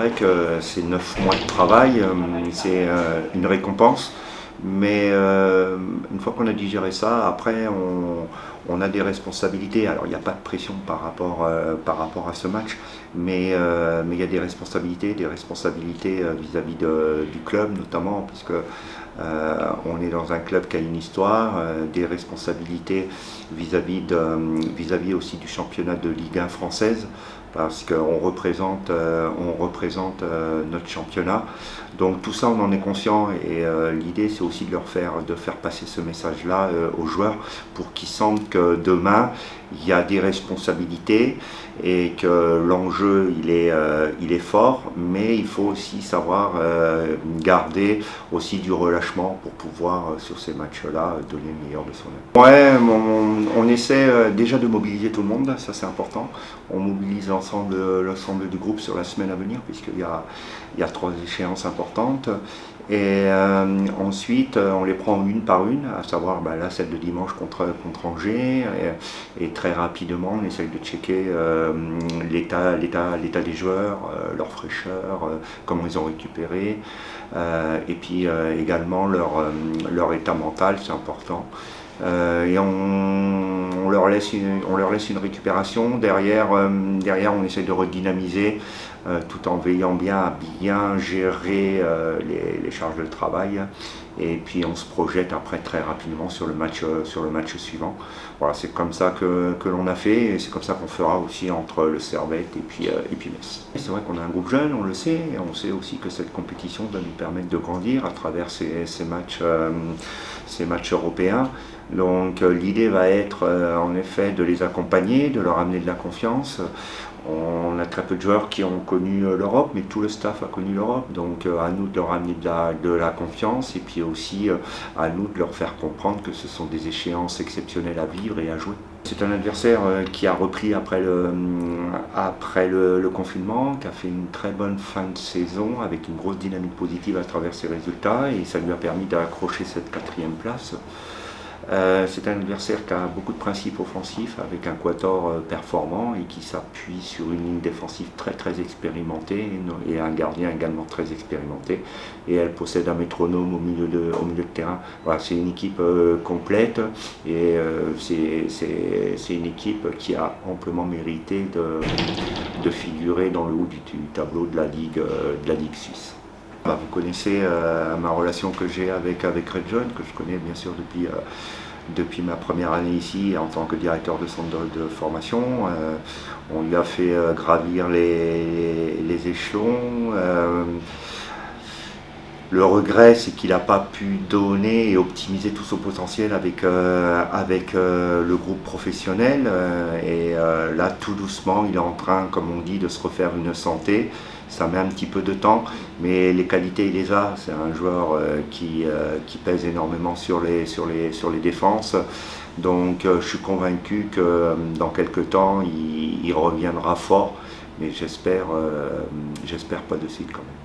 vrai que c'est 9 mois de travail, c'est une récompense, mais une fois qu'on a digéré ça, après on a des responsabilités. Alors il n'y a pas de pression par rapport à ce match, mais il y a des responsabilités vis-à-vis du club notamment, puisque on est dans un club qui a une histoire, des responsabilités vis-à-vis aussi du championnat de Ligue 1 française, parce qu'on représente, notre championnat. Donc tout ça, on en est conscient, et l'idée, c'est aussi de faire passer ce message-là aux joueurs pour qu'ils sentent que demain, il y a des responsabilités et que l'enjeu, il est fort, mais il faut aussi savoir garder aussi du relâchement pour pouvoir, sur ces matchs-là, donner le meilleur de soi-même. Ouais, on essaie déjà de mobiliser tout le monde, ça c'est important. On mobilise l'ensemble du groupe sur la semaine à venir, puisqu'il y a 3 échéances importantes. Et ensuite, on les prend une par une, à savoir là, celle de dimanche contre Angers. Et très rapidement, on essaye de checker l'état des joueurs, leur fraîcheur, comment ils ont récupéré. Et puis également leur état mental, c'est important. Et on leur laisse une récupération. Derrière, on essaie de redynamiser tout en veillant bien à bien gérer les charges de travail. Et puis on se projette après très rapidement sur le match suivant. Voilà, c'est comme ça que l'on a fait, et c'est comme ça qu'on fera aussi entre le Servette et puis Metz. C'est vrai qu'on a un groupe jeune, on le sait, et on sait aussi que cette compétition va nous permettre de grandir à travers ces matchs européens. Donc l'idée va être en effet de les accompagner, de leur amener de la confiance. On a très peu de joueurs qui ont connu l'Europe, mais tout le staff a connu l'Europe. Donc à nous de leur amener de la confiance, et puis aussi à nous de leur faire comprendre que ce sont des échéances exceptionnelles à vivre et à jouer. C'est un adversaire qui a repris après le confinement, qui a fait une très bonne fin de saison avec une grosse dynamique positive à travers ses résultats, et ça lui a permis d'accrocher cette 4e place. C'est un adversaire qui a beaucoup de principes offensifs, avec un quator performant et qui s'appuie sur une ligne défensive très très expérimentée, et un gardien également très expérimenté, et elle possède un métronome au milieu de terrain. Voilà, c'est une équipe complète, et c'est une équipe qui a amplement mérité de figurer dans le haut du tableau de la Ligue suisse. Vous connaissez ma relation que j'ai avec Red John, que je connais bien sûr depuis ma première année ici en tant que directeur de centre de formation. On lui a fait gravir les échelons. Le regret, c'est qu'il n'a pas pu donner et optimiser tout son potentiel avec le groupe professionnel. Et là, tout doucement, il est en train, comme on dit, de se refaire une santé. Ça met un petit peu de temps, mais les qualités, il les a. C'est un joueur qui pèse énormément sur les défenses. Donc je suis convaincu que dans quelques temps, il reviendra fort. Mais j'espère pas de suite quand même.